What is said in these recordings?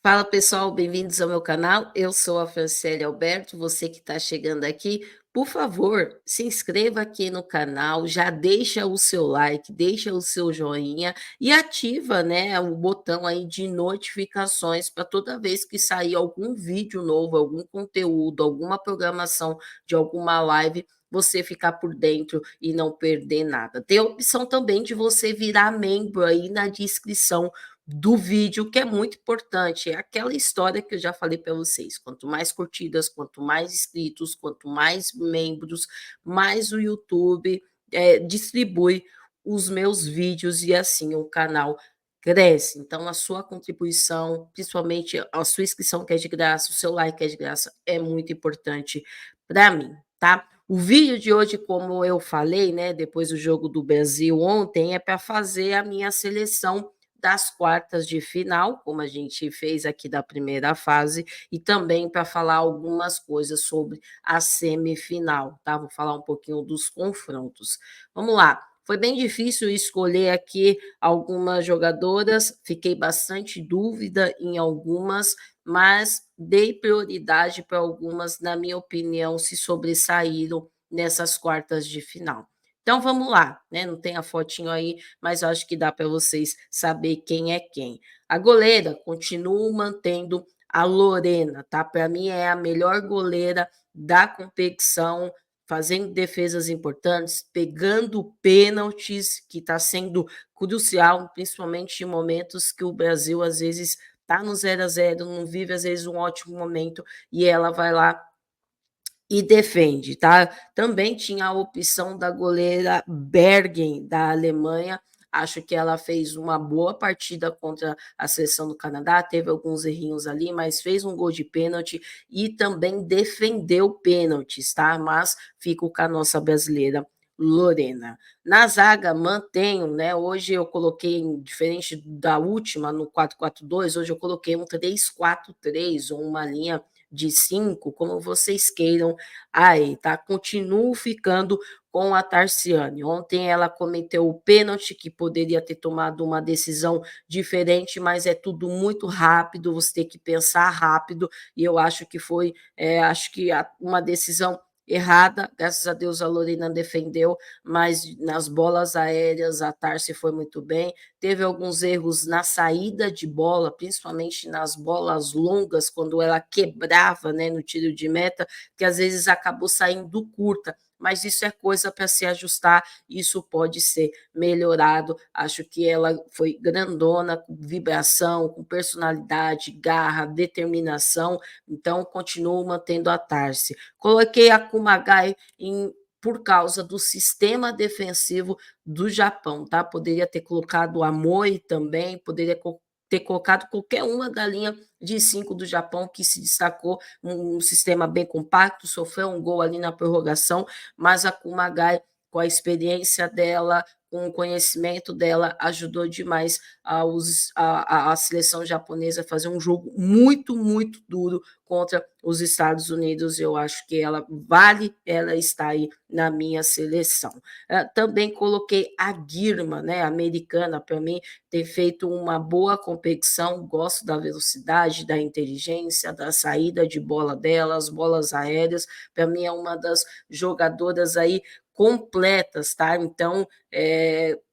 Fala pessoal, bem-vindos ao meu canal. Eu sou a Franciele Alberto. Você que está chegando aqui, por favor, se inscreva aqui no canal, já deixa o seu like, deixa o seu joinha e ativa, né, o botão aí de notificações para toda vez que sair algum vídeo novo, algum conteúdo, alguma programação de alguma live, você ficar por dentro e não perder nada. Tem a opção também de você virar membro aí na descrição do vídeo, que é muito importante. É aquela história que eu já falei para vocês: quanto mais curtidas, quanto mais inscritos, quanto mais membros, mais o YouTube distribui os meus vídeos e assim o canal cresce. Então, a sua contribuição, principalmente a sua inscrição, que é de graça, o seu like, que é de graça, é muito importante para mim, tá? O vídeo de hoje, como eu falei, né, depois do jogo do Brasil ontem, é para fazer a minha seleção das quartas de final, como a gente fez aqui da primeira fase, e também para falar algumas coisas sobre a semifinal, tá? Vou falar um pouquinho dos confrontos. Vamos lá. Foi bem difícil escolher aqui algumas jogadoras, fiquei bastante dúvida em algumas, mas dei prioridade para algumas, na minha opinião, se sobressaíram nessas quartas de final. Então vamos lá, né? Não tem a fotinho aí, mas eu acho que dá para vocês saber quem é quem. A goleira continuo mantendo a Lorena, tá? Para mim é a melhor goleira da competição, fazendo defesas importantes, pegando pênaltis, que está sendo crucial, principalmente em momentos que o Brasil às vezes está no 0-0, não vive às vezes um ótimo momento e ela vai lá e defende, tá? Também tinha a opção da goleira Bergen, da Alemanha. Acho que ela fez uma boa partida contra a seleção do Canadá, teve alguns errinhos ali, mas fez um gol de pênalti e também defendeu pênaltis, tá? Mas fico com a nossa brasileira Lorena. Na zaga, mantenho, né? Hoje eu coloquei, diferente da última, no 4-4-2, hoje eu coloquei um 3-4-3, ou uma linha de 5, como vocês queiram aí, tá? Continuo ficando com a Tarciane. Ontem ela cometeu o pênalti, que poderia ter tomado uma decisão diferente, mas é tudo muito rápido, você tem que pensar rápido, e eu acho que foi, acho que uma decisão errada. Graças a Deus a Lorena defendeu, mas nas bolas aéreas a Tarci foi muito bem. Teve alguns erros na saída de bola, principalmente nas bolas longas, quando ela quebrava, né, no tiro de meta, que às vezes acabou saindo curta, mas isso é coisa para se ajustar, isso pode ser melhorado. Acho que ela foi grandona, com vibração, com personalidade, garra, determinação, então continuo mantendo a Tarsi. Coloquei a Kumagai por causa do sistema defensivo do Japão, tá? Poderia ter colocado a Moi também, poderia ter colocado qualquer uma da linha de 5 do Japão, que se destacou, um sistema bem compacto, sofreu um gol ali na prorrogação, mas a Kumagai, com a experiência dela, com o conhecimento dela, ajudou demais a seleção japonesa a fazer um jogo muito, muito duro contra os Estados Unidos. Eu acho que ela está aí na minha seleção. Também coloquei a Girma, né, americana, para mim, ter feito uma boa competição, gosto da velocidade, da inteligência, da saída de bola dela, as bolas aéreas, para mim é uma das jogadoras aí completas, tá? Então,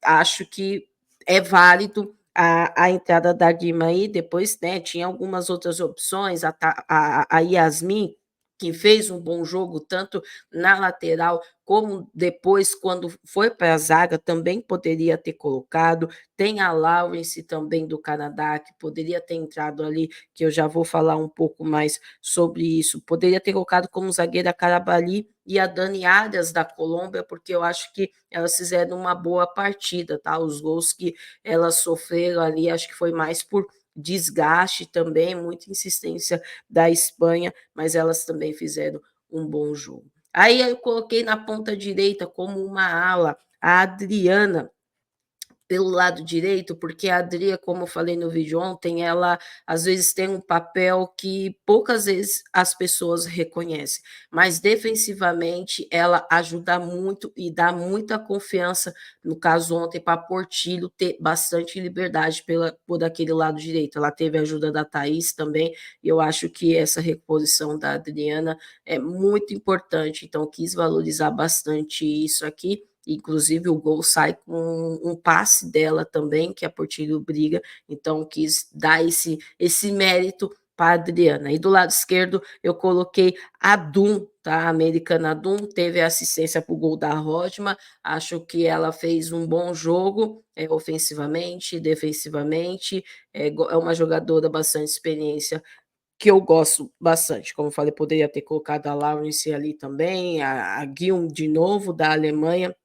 acho que é válido a entrada da Guima aí. Depois, né, tinha algumas outras opções, a Yasmin, que fez um bom jogo, tanto na lateral como depois, quando foi para a zaga, também poderia ter colocado. Tem a Lawrence também do Canadá, que poderia ter entrado ali, que eu já vou falar um pouco mais sobre isso. Poderia ter colocado como zagueira a Carabali e a Dani Arias da Colômbia, porque eu acho que elas fizeram uma boa partida, tá? Os gols que elas sofreram ali, acho que foi mais por desgaste também, muita insistência da Espanha, mas elas também fizeram um bom jogo. Aí eu coloquei na ponta direita como uma ala a Adriana pelo lado direito, porque a Adria, como eu falei no vídeo ontem, ela às vezes tem um papel que poucas vezes as pessoas reconhecem, mas defensivamente ela ajuda muito e dá muita confiança, no caso ontem, para Portillo ter bastante liberdade por aquele lado direito. Ela teve a ajuda da Thaís também, e eu acho que essa reposição da Adriana é muito importante, então quis valorizar bastante isso aqui. Inclusive, o gol sai com um passe dela também, que a Portillo briga, então quis dar esse mérito para a Adriana. E do lado esquerdo, eu coloquei a Dum, tá? A americana Dum teve assistência para o gol da Rodma. Acho que ela fez um bom jogo, ofensivamente, defensivamente. É uma jogadora bastante experiência que eu gosto bastante. Como eu falei, poderia ter colocado a Lawrence ali também, a Guilm de novo, da Alemanha,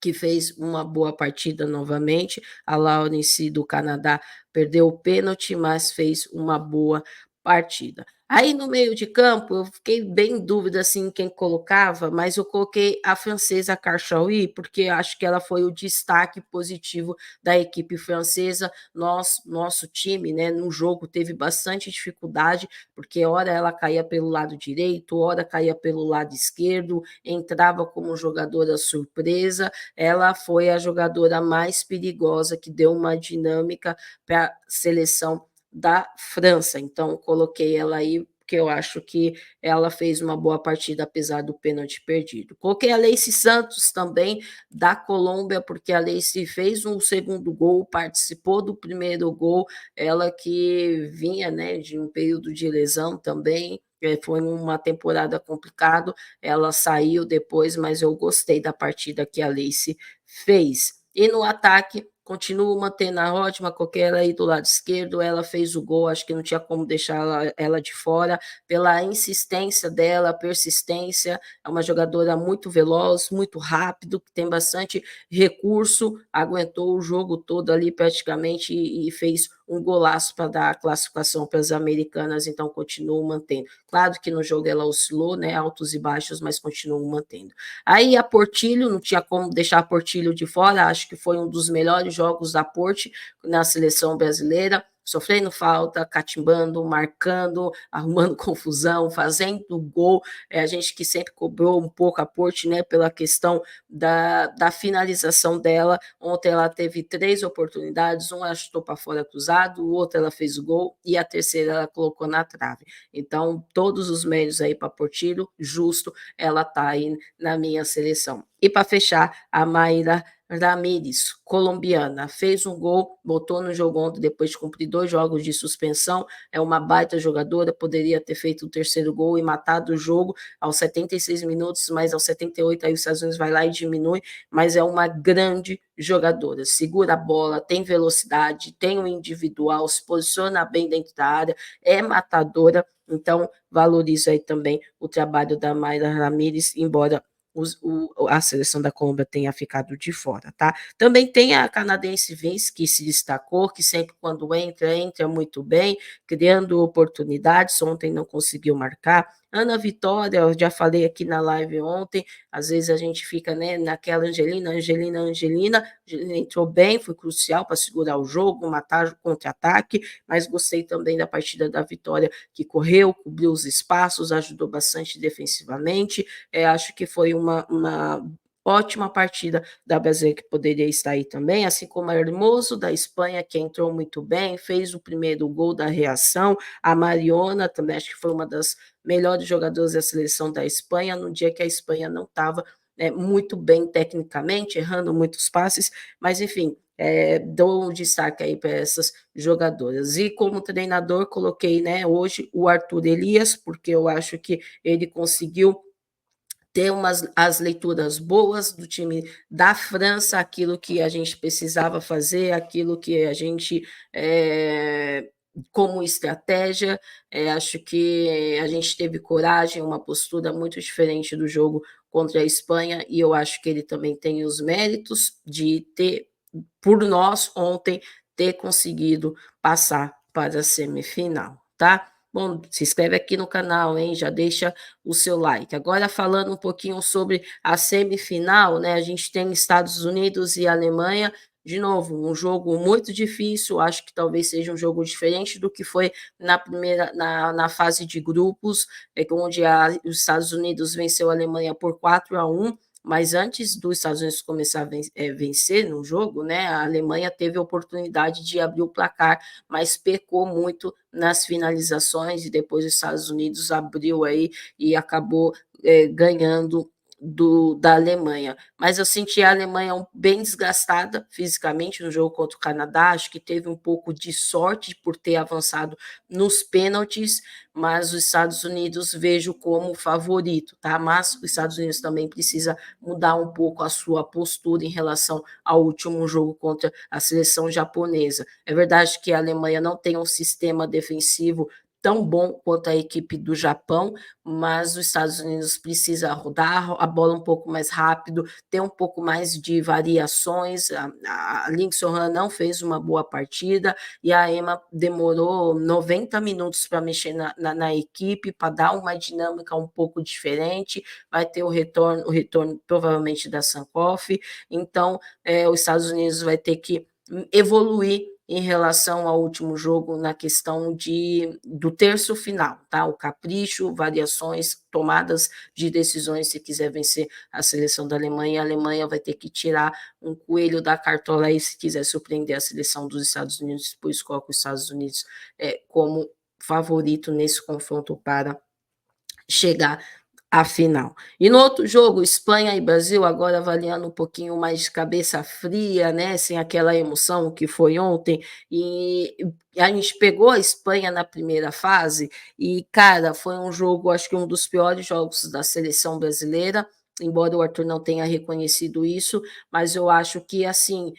que fez uma boa partida novamente. A Lawrence do Canadá perdeu o pênalti, mas fez uma boa partida. Aí no meio de campo, eu fiquei bem em dúvida assim quem colocava, mas eu coloquei a francesa Karchaoui, porque acho que ela foi o destaque positivo da equipe francesa. Nosso time, né, no jogo teve bastante dificuldade, porque ora ela caía pelo lado direito, ora caía pelo lado esquerdo, entrava como jogadora surpresa. Ela foi a jogadora mais perigosa, que deu uma dinâmica para a seleção da França. Então, coloquei ela aí, porque eu acho que ela fez uma boa partida, apesar do pênalti perdido. Coloquei a Lacey Santos também, da Colômbia, porque a Lacey fez um segundo gol, participou do primeiro gol, ela que vinha, né, de um período de lesão também, foi uma temporada complicada, ela saiu depois, mas eu gostei da partida que a Lacey fez. E no ataque, continuo mantendo a ótima, qualquer aí do lado esquerdo, ela fez o gol, acho que não tinha como deixar ela de fora, pela insistência dela, persistência, é uma jogadora muito veloz, muito rápido, que tem bastante recurso, aguentou o jogo todo ali praticamente e fez um golaço para dar a classificação para as americanas, então continuo mantendo. Claro que no jogo ela oscilou, né, altos e baixos, mas continuo mantendo. Aí a Portillo, não tinha como deixar a Portillo de fora, acho que foi um dos melhores jogos da Porte na seleção brasileira, sofrendo falta, catimbando, marcando, arrumando confusão, fazendo gol. A gente que sempre cobrou um pouco a Porte, né, pela questão da finalização dela. Ontem ela teve 3 oportunidades, uma ela chutou para fora cruzado, o outro ela fez o gol e a terceira ela colocou na trave. Então, todos os méritos aí para Portillo, justo, ela está aí na minha seleção. E para fechar, a Mayra Ramírez, colombiana, fez um gol, botou no jogo ontem depois de cumprir 2 jogos de suspensão, é uma baita jogadora, poderia ter feito o terceiro gol e matado o jogo aos 76 minutos, mas aos 78 aí os Estados Unidos vai lá e diminui, mas é uma grande jogadora, segura a bola, tem velocidade, tem o individual, se posiciona bem dentro da área, é matadora, então valorizo aí também o trabalho da Mayra Ramírez, embora a seleção da Colômbia tenha ficado de fora, tá? Também tem a canadense Vince, que se destacou, que sempre quando entra muito bem, criando oportunidades, ontem não conseguiu marcar. Ana Vitória, eu já falei aqui na live ontem, às vezes a gente fica, né, naquela Angelina entrou bem, foi crucial para segurar o jogo, matar o contra-ataque, mas gostei também da partida da Vitória, que correu, cobriu os espaços, ajudou bastante defensivamente, acho que foi uma ótima partida da brasileira que poderia estar aí também, assim como a Hermoso da Espanha, que entrou muito bem, fez o primeiro gol da reação, a Mariona também acho que foi uma das melhores jogadoras da seleção da Espanha, no dia que a Espanha não estava muito bem tecnicamente, errando muitos passes, mas enfim, dou um destaque aí para essas jogadoras. E como treinador, coloquei, né, hoje o Arthur Elias, porque eu acho que ele conseguiu ter as leituras boas do time da França, aquilo que a gente precisava fazer, aquilo que a gente, como estratégia, acho que a gente teve coragem, uma postura muito diferente do jogo contra a Espanha, e eu acho que ele também tem os méritos de ter, por nós ontem, ter conseguido passar para a semifinal, tá? Bom, se inscreve aqui no canal, hein? Já deixa o seu like. Agora falando um pouquinho sobre a semifinal, né? A gente tem Estados Unidos e Alemanha. De novo, um jogo muito difícil, acho que talvez seja um jogo diferente do que foi na fase de grupos, onde os Estados Unidos venceu a Alemanha por 4-1, mas antes dos Estados Unidos começar a vencer no jogo, né, a Alemanha teve a oportunidade de abrir o placar, mas pecou muito nas finalizações e depois os Estados Unidos abriu aí e acabou ganhando da Alemanha. Mas eu senti a Alemanha bem desgastada fisicamente no jogo contra o Canadá, acho que teve um pouco de sorte por ter avançado nos pênaltis, mas os Estados Unidos vejo como favorito, tá? Mas os Estados Unidos também precisa mudar um pouco a sua postura em relação ao último jogo contra a seleção japonesa. É verdade que a Alemanha não tem um sistema defensivo tão bom quanto a equipe do Japão, mas os Estados Unidos precisa rodar a bola um pouco mais rápido, ter um pouco mais de variações. A Lindsey Lohan não fez uma boa partida e a Emma demorou 90 minutos para mexer na equipe, para dar uma dinâmica um pouco diferente. Vai ter o retorno provavelmente da Sankoff. Então, os Estados Unidos vai ter que evoluir em relação ao último jogo na questão do terço final, tá? O capricho, variações, tomadas de decisões, se quiser vencer a seleção da Alemanha, a Alemanha vai ter que tirar um coelho da cartola aí se quiser surpreender a seleção dos Estados Unidos, pois coloca os Estados Unidos como favorito nesse confronto para chegar à final. E no outro jogo, Espanha e Brasil, agora avaliando um pouquinho mais de cabeça fria, né, sem aquela emoção que foi ontem, e a gente pegou a Espanha na primeira fase e, cara, foi um jogo, acho que um dos piores jogos da seleção brasileira, embora o Arthur não tenha reconhecido isso, mas eu acho que, assim,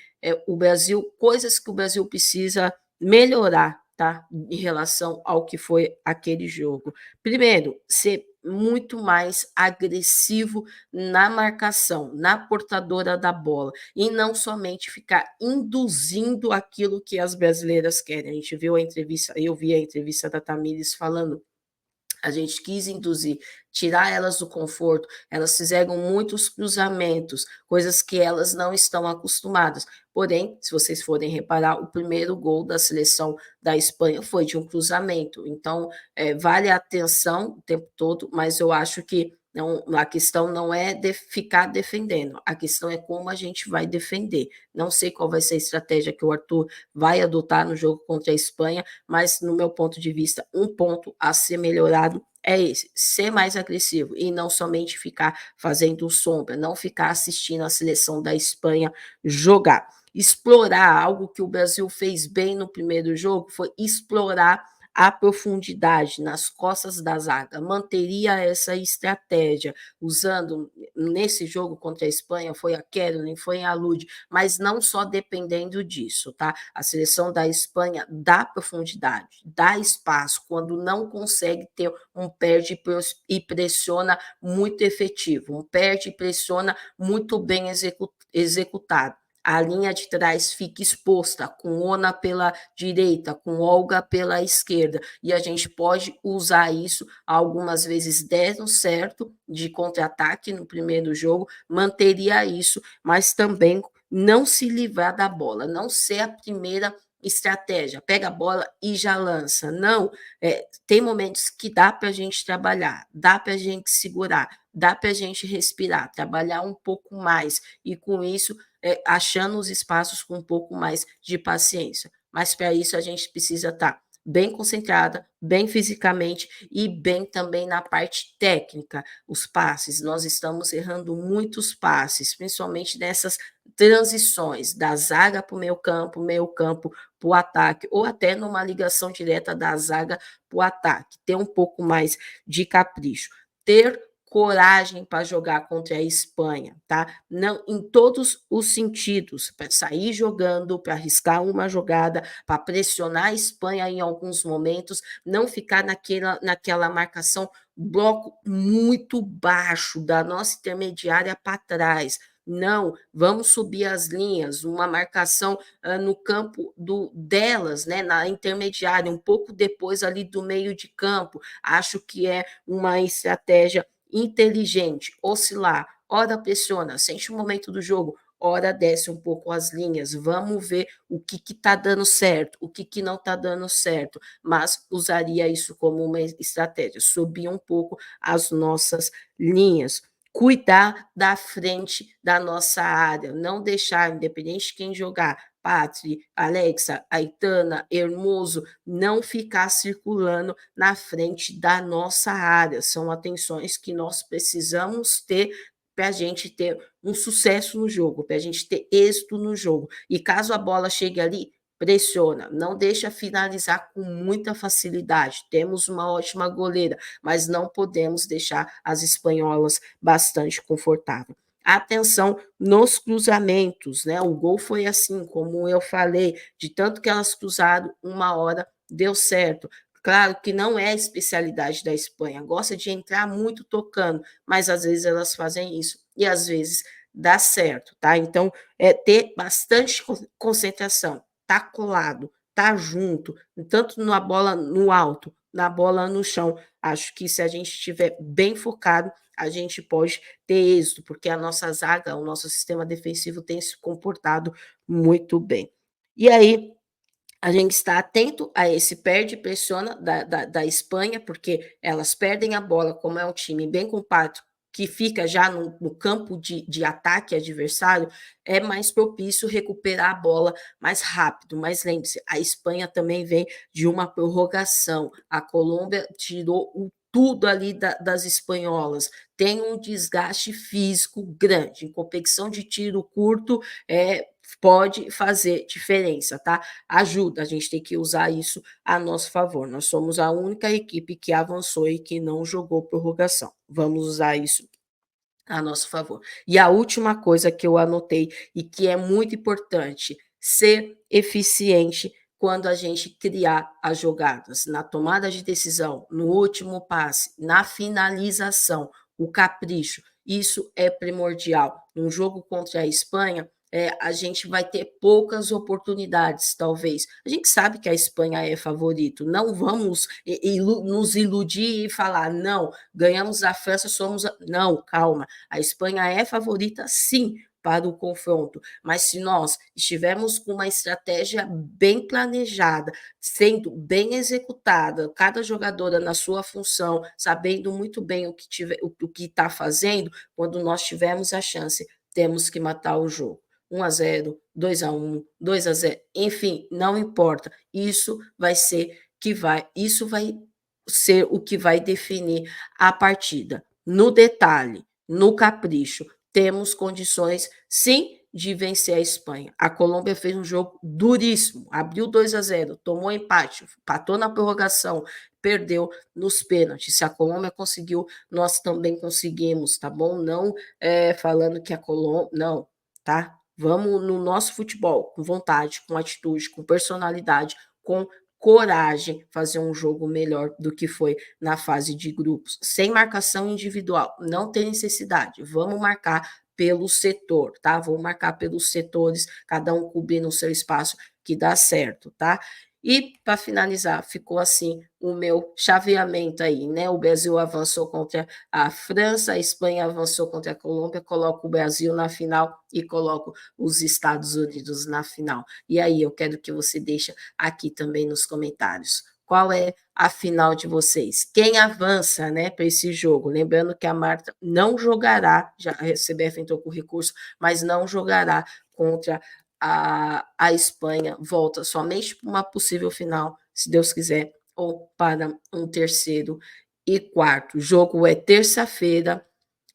o Brasil, coisas que o Brasil precisa melhorar, tá, em relação ao que foi aquele jogo. Primeiro, ser muito mais agressivo na marcação, na portadora da bola, e não somente ficar induzindo aquilo que as brasileiras querem. A gente viu a entrevista, eu vi a entrevista da Tamires falando, a gente quis induzir, tirar elas do conforto, elas fizeram muitos cruzamentos, coisas que elas não estão acostumadas. Porém, se vocês forem reparar, o primeiro gol da seleção da Espanha foi de um cruzamento. Então, vale a atenção o tempo todo, mas eu acho que não, a questão não é ficar defendendo, a questão é como a gente vai defender. Não sei qual vai ser a estratégia que o Arthur vai adotar no jogo contra a Espanha, mas, no meu ponto de vista, um ponto a ser melhorado é esse, ser mais agressivo e não somente ficar fazendo sombra, não ficar assistindo a seleção da Espanha jogar. Explorar algo que o Brasil fez bem no primeiro jogo foi explorar a profundidade nas costas da zaga, manteria essa estratégia, usando nesse jogo contra a Espanha, foi a Caroline, foi a Lud, mas não só dependendo disso, tá? A seleção da Espanha dá profundidade, dá espaço, quando não consegue ter um perde e pressiona muito efetivo, um perde e pressiona muito bem executado. A linha de trás fica exposta, com Ona pela direita, com Olga pela esquerda, e a gente pode usar isso, algumas vezes deram certo de contra-ataque no primeiro jogo, manteria isso, mas também não se livrar da bola, não ser a primeira estratégia, pega a bola e já lança. Não, tem momentos que dá para a gente trabalhar, dá para a gente segurar, dá para a gente respirar, trabalhar um pouco mais, e com isso achando os espaços com um pouco mais de paciência. Mas para isso a gente precisa estar bem concentrada, bem fisicamente e bem também na parte técnica. Os passes, nós estamos errando muitos passes, principalmente nessas transições da zaga para o meio campo para o ataque, ou até numa ligação direta da zaga para o ataque. Ter um pouco mais de capricho. Ter coragem para jogar contra a Espanha, tá? Não em todos os sentidos, para sair jogando, para arriscar uma jogada, para pressionar a Espanha em alguns momentos, não ficar naquela marcação bloco muito baixo da nossa intermediária para trás. Não, vamos subir as linhas, uma marcação no campo delas, né, na intermediária, um pouco depois ali do meio de campo. Acho que é uma estratégia inteligente, oscilar, ora pressiona, sente o momento do jogo, ora desce um pouco as linhas, vamos ver o que está dando certo, o que não está dando certo, mas usaria isso como uma estratégia, subir um pouco as nossas linhas, cuidar da frente da nossa área, não deixar, independente de quem jogar, Patri, Alexa, Aitana, Hermoso, não ficar circulando na frente da nossa área. São atenções que nós precisamos ter para a gente ter um sucesso no jogo, para a gente ter êxito no jogo. E caso a bola chegue ali, pressiona, não deixa finalizar com muita facilidade. Temos uma ótima goleira, mas não podemos deixar as espanholas bastante confortáveis. Atenção nos cruzamentos, né? O gol foi assim, como eu falei, de tanto que elas cruzaram, uma hora deu certo. Claro que não é a especialidade da Espanha, gosta de entrar muito tocando, mas às vezes elas fazem isso e às vezes dá certo, tá? Então, é ter bastante concentração, tá colado, tá junto, tanto na bola no alto, na bola no chão. Acho que se a gente estiver bem focado, a gente pode ter êxito, porque a nossa zaga, o nosso sistema defensivo tem se comportado muito bem. E aí, a gente está atento a esse perde e pressiona da Espanha, porque elas perdem a bola, como é um time bem compacto, que fica já no campo de ataque adversário, é mais propício recuperar a bola mais rápido. Mas lembre-se, a Espanha também vem de uma prorrogação. A Colômbia tirou tudo ali das espanholas. Tem um desgaste físico grande. Em competição de tiro curto, pode fazer diferença, tá? Ajuda, a gente tem que usar isso a nosso favor. Nós somos a única equipe que avançou e que não jogou prorrogação. Vamos usar isso a nosso favor. E a última coisa que eu anotei e que é muito importante, ser eficiente quando a gente criar as jogadas, na tomada de decisão, no último passe, na finalização, o capricho, isso é primordial. Num jogo contra a Espanha, a gente vai ter poucas oportunidades, talvez. A gente sabe que a Espanha é favorito, não vamos nos iludir e falar, não, ganhamos a França, somos. Não, calma, a Espanha é favorita, sim, para o confronto, mas se nós estivermos com uma estratégia bem planejada, sendo bem executada, cada jogadora na sua função, sabendo muito bem o que está fazendo, quando nós tivermos a chance, temos que matar o jogo. 1-0, 2-1, 2-0, enfim, não importa. Isso vai ser o que vai definir a partida. No detalhe, no capricho, temos condições, sim, de vencer a Espanha. A Colômbia fez um jogo duríssimo, abriu 2-0, tomou empate, empatou na prorrogação, perdeu nos pênaltis. Se a Colômbia conseguiu, nós também conseguimos, tá bom? Não falando que a Colômbia. Não, tá? Vamos no nosso futebol, com vontade, com atitude, com personalidade, com coragem, fazer um jogo melhor do que foi na fase de grupos, sem marcação individual, não tem necessidade, vamos marcar pelo setor, tá? Vamos marcar pelos setores, cada um cobrindo o seu espaço, que dá certo, tá? E para finalizar, ficou assim o meu chaveamento aí, né? O Brasil avançou contra a França, a Espanha avançou contra a Colômbia, coloco o Brasil na final e coloco os Estados Unidos na final. E aí eu quero que você deixe aqui também nos comentários. Qual é a final de vocês? Quem avança, né, para esse jogo? Lembrando que a Marta não jogará, já a CBF entrou com recurso, mas não jogará contra a Espanha, volta somente para uma possível final, se Deus quiser, ou para um terceiro e quarto. O jogo é terça-feira,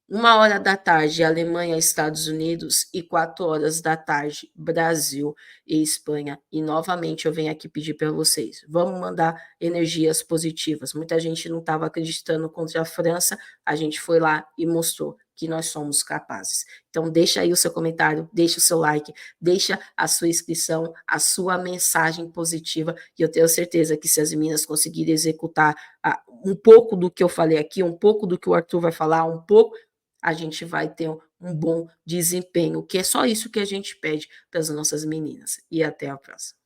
1 hora da tarde, Alemanha, Estados Unidos, e 4 horas da tarde, Brasil e Espanha. E novamente eu venho aqui pedir para vocês, vamos mandar energias positivas. Muita gente não estava acreditando contra a França, a gente foi lá e mostrou que nós somos capazes. Então deixa aí o seu comentário, deixa o seu like, deixa a sua inscrição, a sua mensagem positiva, e eu tenho certeza que se as meninas conseguirem executar um pouco do que eu falei aqui, um pouco do que o Arthur vai falar, um pouco, a gente vai ter um bom desempenho, que é só isso que a gente pede para as nossas meninas. E até a próxima.